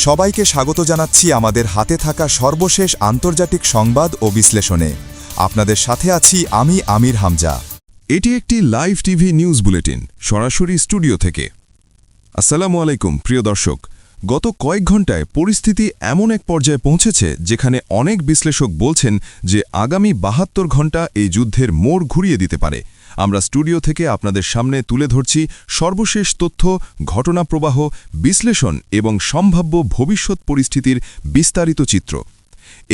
সবাইকে স্বাগত জানাচ্ছি আমাদের হাতে থাকা সর্বশেষ আন্তর্জাতিক সংবাদ ও বিশ্লেষণে। আপনাদের সাথে আছি আমি আমির হামজা। এটি একটি লাইভ টিভি নিউজ বুলেটিন সরাসরি স্টুডিও থেকে। আসসালামু আলাইকুম প্রিয় দর্শক। গত কয়েক ঘণ্টায় পরিস্থিতি এমন এক পর্যায়ে পৌঁছেছে যেখানে অনেক বিশ্লেষক বলছেন যে আগামী ৭২ ঘণ্টা এই যুদ্ধের মোড় ঘুরিয়ে দিতে পারে। আমরা স্টুডিও থেকে আপনাদের সামনে তুলে ধরছি সর্বশেষ তথ্য, ঘটনাপ্রবাহ, বিশ্লেষণ এবং সম্ভাব্য ভবিষ্যৎ পরিস্থিতির বিস্তারিত চিত্র।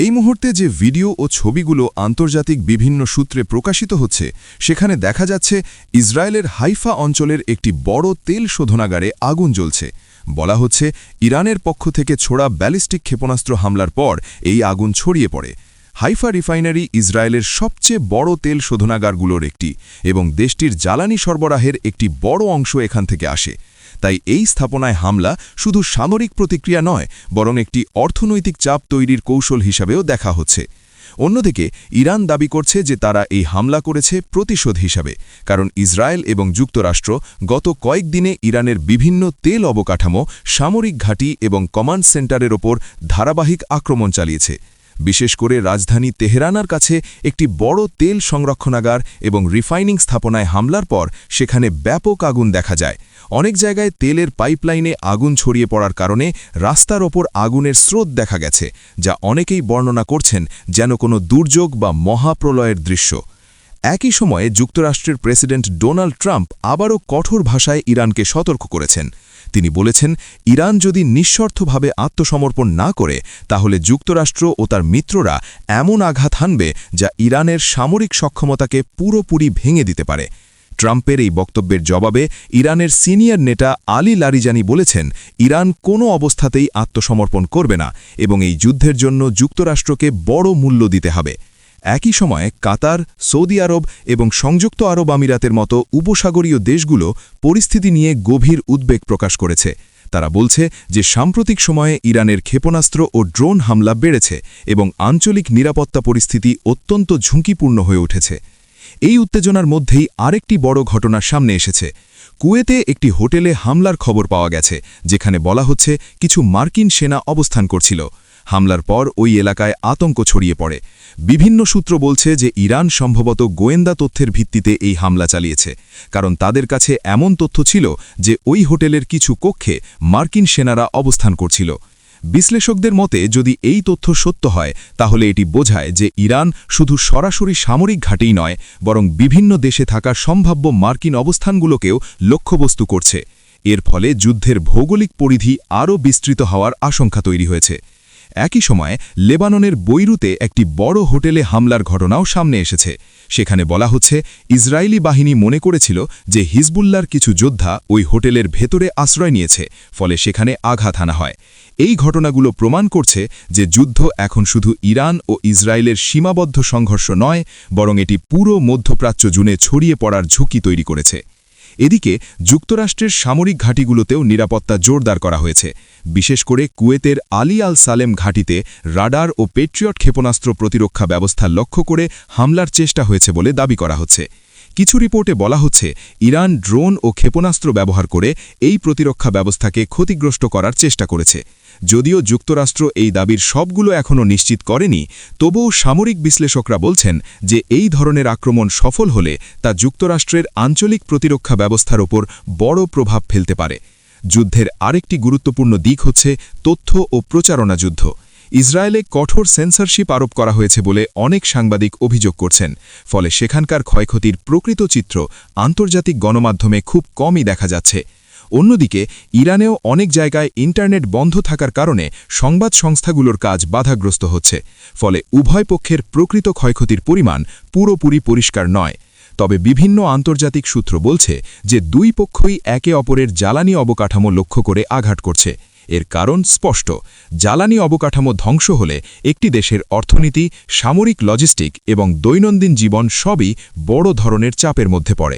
এই মুহূর্তে যে ভিডিও ও ছবিগুলো আন্তর্জাতিক বিভিন্ন সূত্রে প্রকাশিত হচ্ছে সেখানে দেখা যাচ্ছে ইসরায়েলের হাইফা অঞ্চলের একটি বড় তেল শোধনাগারে আগুন জ্বলছে। বলা হচ্ছে ইরানের পক্ষ থেকে ছোড়া ব্যালিস্টিক ক্ষেপণাস্ত্র হামলার পর এই আগুন ছড়িয়ে পড়ে। হাইফা রিফাইনারি ইসরায়েলের সবচেয়ে বড় তেল শোধনাগারগুলোর একটি এবং দেশটির জ্বালানি সরবরাহের একটি বড় অংশ এখান থেকে আসে। তাই এই স্থাপনায় হামলা শুধু সামরিক প্রতিক্রিয়া নয়, বরং একটি অর্থনৈতিক চাপ তৈরির কৌশল হিসাবেও দেখা হচ্ছে। অন্যদিকে ইরান দাবি করছে যে তারা এই হামলা করেছে প্রতিশোধ হিসাবে, কারণ ইসরায়েল এবং যুক্তরাষ্ট্র গত কয়েকদিনে ইরানের বিভিন্ন তেল অবকাঠামো, সামরিক ঘাঁটি এবং কমান্ড সেন্টারের ওপর ধারাবাহিক আক্রমণ চালিয়েছে। বিশেষ করে রাজধানী তেহরানের কাছে একটি বড় তেল সংরক্ষণাগার এবং রিফাইনিং স্থাপনায় হামলার পর সেখানে ব্যাপক আগুন দেখা যায়। অনেক জায়গায় তেলের পাইপলাইনে আগুন ছড়িয়ে পড়ার কারণে রাস্তার ওপর আগুনের স্রোত দেখা গেছে, যা অনেকেই বর্ণনা করছেন যেন কোনো দুর্যোগ বা মহাপ্রলয়ের দৃশ্য। একই সময়ে যুক্তরাষ্ট্রের প্রেসিডেন্ট ডোনাল্ড ট্রাম্প আবারও কঠোর ভাষায় ইরানকে সতর্ক করেছেন। তিনি বলেছেন, ইরান যদি নিঃস্বার্থভাবে আত্মসমর্পণ না করে তাহলে যুক্তরাষ্ট্র ও তার মিত্ররা এমন আঘাত হানবে যা ইরানের সামরিক সক্ষমতাকে পুরোপুরি ভেঙে দিতে পারে। ট্রাম্পের এই বক্তব্যের জবাবে ইরানের সিনিয়র নেতা আলী লারিজানি বলেছেন, ইরান কোনো অবস্থাতেই আত্মসমর্পণ করবে না এবং এই যুদ্ধের জন্য যুক্তরাষ্ট্রকে বড় মূল্য দিতে হবে। একই সময়ে কাতার, সৌদি আরব এবং সংযুক্ত আরব আমিরাতের মতো উপসাগরীয় দেশগুলো পরিস্থিতি নিয়ে গভীর উদ্বেগ প্রকাশ করেছে। তারা বলছে যে সাম্প্রতিক সময়ে ইরানের ক্ষেপণাস্ত্র ও ড্রোন হামলা বেড়েছে এবং আঞ্চলিক নিরাপত্তা পরিস্থিতি অত্যন্ত ঝুঁকিপূর্ণ হয়ে উঠেছে। এই উত্তেজনার মধ্যেই আরেকটি বড় ঘটনা সামনে এসেছে। কুয়েতে একটি হোটেলে হামলার খবর পাওয়া গেছে, যেখানে বলা হচ্ছে কিছু মার্কিন সেনা অবস্থান করছিল। হামলার পর ওই এলাকায় আতঙ্ক ছড়িয়ে পড়ে। বিভিন্ন সূত্র বলছে যে ইরান সম্ভবত গোয়েন্দা তথ্যের ভিত্তিতে এই হামলা চালিয়েছে, কারণ তাদের কাছে এমন তথ্য ছিল যে ওই হোটেলের কিছু কক্ষে মার্কিন সেনারা অবস্থান করছিল। বিশ্লেষকদের মতে যদি এই তথ্য সত্য হয় তাহলে এটি বোঝায় যে ইরান শুধু সরাসরি সামরিক ঘাঁটিই নয়, বরং বিভিন্ন দেশে থাকা সম্ভাব্য মার্কিন অবস্থানগুলোকেও লক্ষ্যবস্তু করছে। এর ফলে যুদ্ধের ভৌগোলিক পরিধি আরও বিস্তৃত হওয়ার আশঙ্কা তৈরি হয়েছে। একই সময়ে লেবাননের বৈরুতে একটি বড় হোটেলে হামলার ঘটনাও সামনে এসেছে। সেখানে বলা হচ্ছে ইসরায়েলি বাহিনী মনে করেছিল যে হিজবুল্লাহর কিছু যোদ্ধা ওই হোটেলের ভেতরে আশ্রয় নিয়েছে, ফলে সেখানে আঘাত হানা হয়। এই ঘটনাগুলো প্রমাণ করছে যে যুদ্ধ এখন শুধু ইরান ও ইসরায়েলের সীমাবদ্ধ সংঘর্ষ নয়, বরং এটি পুরো মধ্যপ্রাচ্য জুড়ে ছড়িয়ে পড়ার ঝুঁকি তৈরি করেছে। এদিকে যুক্তরাষ্ট্রের সামরিক ঘাঁটিগুলোতেও নিরাপত্তা জোরদার করা হয়েছে। বিশেষ করে কুয়েতের আলী আল সালেম ঘাঁটিতে রাডার ও পেট্রিয়ট ক্ষেপণাস্ত্র প্রতিরক্ষা ব্যবস্থা লক্ষ্য করে হামলার চেষ্টা হয়েছে বলে দাবি করা হচ্ছে। কিছু রিপোর্টে বলা হচ্ছে ইরান ড্রোন ও ক্ষেপণাস্ত্র ব্যবহার করে এই প্রতিরক্ষা ব্যবস্থাকে ক্ষতিগ্রস্ত করার চেষ্টা করেছে। যদিও যুক্তরাষ্ট্র এই দাবির সবগুলো এখনও নিশ্চিত করেনি, তবুও সামরিক বিশ্লেষকরা বলছেন যে এই ধরনের আক্রমণ সফল হলে তা যুক্তরাষ্ট্রের আঞ্চলিক প্রতিরক্ষা ব্যবস্থার ওপর বড় প্রভাব ফেলতে পারে। যুদ্ধের আরেকটি গুরুত্বপূর্ণ দিক হচ্ছে তথ্য ও প্রচারণা যুদ্ধ। ইসরায়েলে কঠোর সেন্সরশিপ আরোপ করা হয়েছে বলে অনেক সাংবাদিক অভিযোগ করছেন, ফলে সেখানকার ক্ষয়ক্ষতির প্রকৃত চিত্র আন্তর্জাতিক গণমাধ্যমে খুব কমই দেখা যাচ্ছে। অন্যদিকে ইরানেও অনেক জায়গায় ইন্টারনেট বন্ধ থাকার কারণে সংবাদ সংস্থাগুলোর কাজ বাধাগ্রস্ত হচ্ছে, ফলে উভয় পক্ষের প্রকৃত ক্ষয়ক্ষতির পরিমাণ পুরোপুরি পরিষ্কার নয়। তবে বিভিন্ন আন্তর্জাতিক সূত্র বলছে যে দুই পক্ষই একে অপরের জ্বালানি অবকাঠামো লক্ষ্য করে আঘাত করছে। এর কারণ স্পষ্ট, জ্বালানি অবকাঠামো ধ্বংস হলে একটি দেশের অর্থনীতি, সামরিক লজিস্টিক এবং দৈনন্দিন জীবন সবই বড় ধরনের চাপের মধ্যে পড়ে।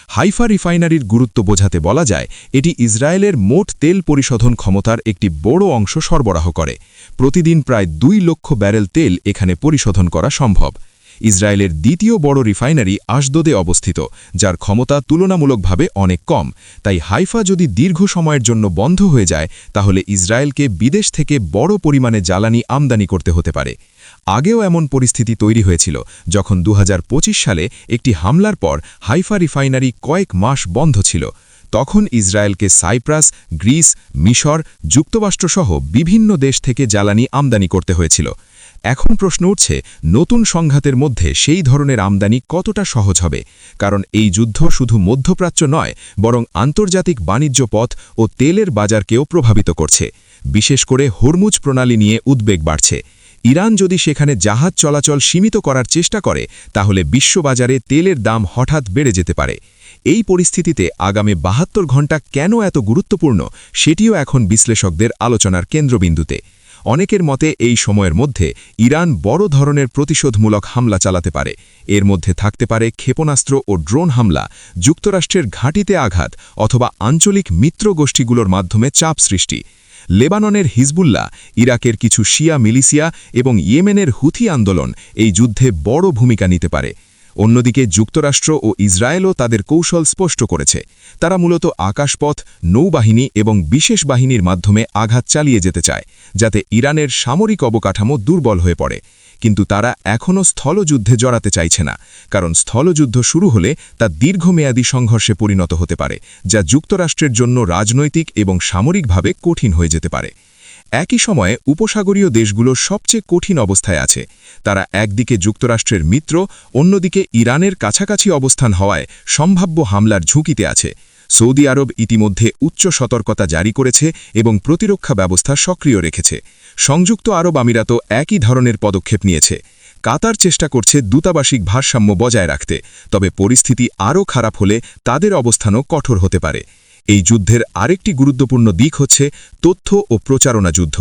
হাইফা রিফাইনারির গুরুত্ব বোঝাতে বলা যায় এটি ইসরায়েলের মোট তেল পরিশোধন ক্ষমতার একটি বড় অংশ সরবরাহ করে। প্রতিদিন প্রায় 2 লক্ষ ব্যারেল তেল এখানে পরিশোধন করা সম্ভব। ইসরায়েলের দ্বিতীয় বড় রিফাইনারি আশদোদে অবস্থিত, যার ক্ষমতা তুলনামূলকভাবে অনেক কম। তাই হাইফা যদি দীর্ঘ সময়ের জন্য বন্ধ হয়ে যায়, তাহলে ইসরায়েলকে বিদেশ থেকে বড় পরিমাণে জ্বালানি আমদানি করতে হতে পারে। আগেও এমন পরিস্থিতি তৈরি হয়েছিল, যখন 2025 সালে একটি হামলার পর হাইফা রিফাইনারি কয়েক মাস বন্ধ ছিল। তখন ইসরায়েলকে সাইপ্রাস, গ্রিস, মিশর, যুক্তরাষ্ট্রসহ বিভিন্ন দেশ থেকে জ্বালানি আমদানি করতে হয়েছিল। এখন প্রশ্ন উঠছে, নতুন সংঘাতের মধ্যে সেই ধরনের আমদানি কতটা সহজ হবে? কারণ এই যুদ্ধ শুধু মধ্যপ্রাচ্য নয়, বরং আন্তর্জাতিক বাণিজ্য পথ ও তেলের বাজারকেও প্রভাবিত করছে। বিশেষ করে হরমুজ প্রণালী নিয়ে উদ্বেগ বাড়ছে। ইরান যদি সেখানে জাহাজ চলাচল সীমিত করার চেষ্টা করে, তাহলে বিশ্ববাজারে তেলের দাম হঠাৎ বেড়ে যেতে পারে। এই পরিস্থিতিতে আগামী 72 ঘণ্টা কেন এত গুরুত্বপূর্ণ, সেটিও এখন বিশ্লেষকদের আলোচনার কেন্দ্রবিন্দুতে। অনেকের মতে এই সময়ের মধ্যে ইরান বড় ধরনের প্রতিশোধমূলক হামলা চালাতে পারে। এর মধ্যে থাকতে পারে ক্ষেপণাস্ত্র ও ড্রোন হামলা, যুক্তরাষ্ট্রের ঘাঁটিতে আঘাত, অথবা আঞ্চলিক মিত্র গোষ্ঠীগুলোর মাধ্যমে চাপ সৃষ্টি। লেবাননের হিজবুল্লাহ, ইরাকের কিছু শিয়া মিলিশিয়া এবং ইয়েমেনের হুথি আন্দোলন এই যুদ্ধে বড় ভূমিকা নিতে পারে। অন্যদিকে যুক্তরাষ্ট্র ও ইসরায়েলও তাদের কৌশল স্পষ্ট করেছে। তারা মূলত আকাশপথ, নৌবাহিনী এবং বিশেষ বাহিনীর মাধ্যমে আঘাত চালিয়ে যেতে চায়, যাতে ইরানের সামরিক অবকাঠামো দুর্বল হয়ে পড়ে। কিন্তু তারা এখনও স্থলযুদ্ধে জড়াতে চাইছে না, কারণ স্থলযুদ্ধ শুরু হলে তা দীর্ঘমেয়াদী সংঘর্ষে পরিণত হতে পারে, যা যুক্তরাষ্ট্রের জন্য রাজনৈতিক এবং সামরিকভাবে কঠিন হয়ে যেতে পারে। একই সময়ে উপসাগরীয় দেশগুলো সবচেয়ে কঠিন অবস্থায় আছে। তারা একদিকে যুক্তরাষ্ট্রের মিত্র, অন্যদিকে ইরানের কাছাকাছি অবস্থান হওয়ায় সম্ভাব্য হামলার ঝুঁকিতে আছে। সৌদি আরব ইতিমধ্যে উচ্চ সতর্কতা জারি করেছে এবং প্রতিরক্ষা ব্যবস্থা সক্রিয় রেখেছে। সংযুক্ত আরব আমিরাতও একই ধরনের পদক্ষেপ নিয়েছে। কাতার চেষ্টা করছে দূতাবাসিক ভারসাম্য বজায় রাখতে, তবে পরিস্থিতি আরও খারাপ হলে তাদের অবস্থানও কঠোর হতে পারে। এই যুদ্ধের আরেকটি গুরুত্বপূর্ণ দিক হচ্ছে তথ্য ও প্রচারণা যুদ্ধ।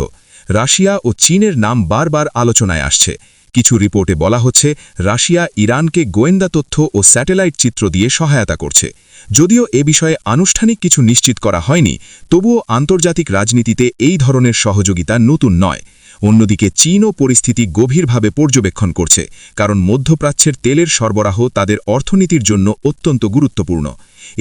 রাশিয়া ও চীনের নাম বারবার আলোচনায় আসছে। কিছু রিপোর্টে বলা হচ্ছে, রাশিয়া ইরানকে গোয়েন্দা তথ্য ও স্যাটেলাইট চিত্র দিয়ে সহায়তা করছে। যদিও এ বিষয়ে আনুষ্ঠানিক কিছু নিশ্চিত করা হয়নি, তবুও আন্তর্জাতিক রাজনীতিতে এই ধরনের সহযোগিতা নতুন নয়। অন্যদিকে চীনও পরিস্থিতি গভীরভাবে পর্যবেক্ষণ করছে, কারণ মধ্যপ্রাচ্যের তেলের সরবরাহ তাদের অর্থনীতির জন্য অত্যন্ত গুরুত্বপূর্ণ।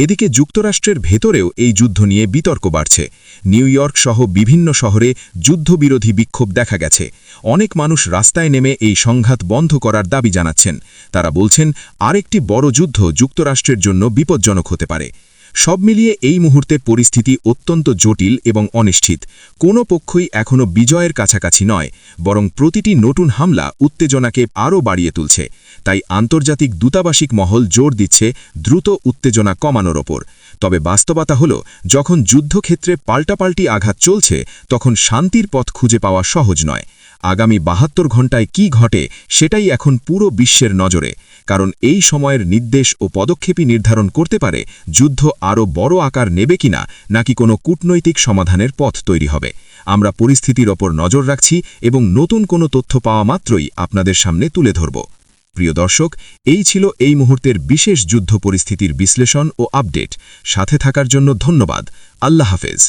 এদিকে যুক্তরাষ্ট্রের ভেতরেও এই যুদ্ধ নিয়ে বিতর্ক বাড়ছে। নিউ ইয়র্ক সহ বিভিন্ন শহরে যুদ্ধবিরোধী বিক্ষোভ দেখা গেছে। অনেক মানুষ রাস্তায় নেমে এই সংঘাত বন্ধ করার দাবি জানাচ্ছেন। তারা বলছেন, আরেকটি বড় যুদ্ধ যুক্তরাষ্ট্রের জন্য বিপজ্জনক হতে পারে। সব মিলিয়ে এই মুহূর্তে পরিস্থিতি অত্যন্ত জটিল এবং অনিশ্চিত। কোনো পক্ষই এখনও বিজয়ের কাছাকাছি নয়, বরং প্রতিটি নতুন হামলা উত্তেজনাকে আরও বাড়িয়ে তুলছে। তাই আন্তর্জাতিক দূতাবাসিক মহল জোর দিচ্ছে দ্রুত উত্তেজনা কমানোর ওপর। তবে বাস্তবতা হল, যখন যুদ্ধক্ষেত্রে পাল্টাপাল্টি আঘাত চলছে, তখন শান্তির পথ খুঁজে পাওয়া সহজ নয়। আগামী 72 ঘণ্টায় কী ঘটে, সেটাই এখন পুরো বিশ্বের নজরে। কারণ এই সময়ের নির্দেশ ও পদক্ষেপই নির্ধারণ করতে পারে যুদ্ধ আরও বড় আকার নেবে কিনা, নাকি কোনো কূটনৈতিক সমাধানের পথ তৈরি হবে। আমরা পরিস্থিতির ওপর নজর রাখছি এবং নতুন কোনো তথ্য পাওয়া মাত্রই আপনাদের সামনে তুলে ধরব। প্রিয় দর্শক, এই ছিল এই মুহূর্তের বিশেষ যুদ্ধ পরিস্থিতির বিশ্লেষণ ও আপডেট। সাথে থাকার জন্য ধন্যবাদ। আল্লাহ হাফেজ।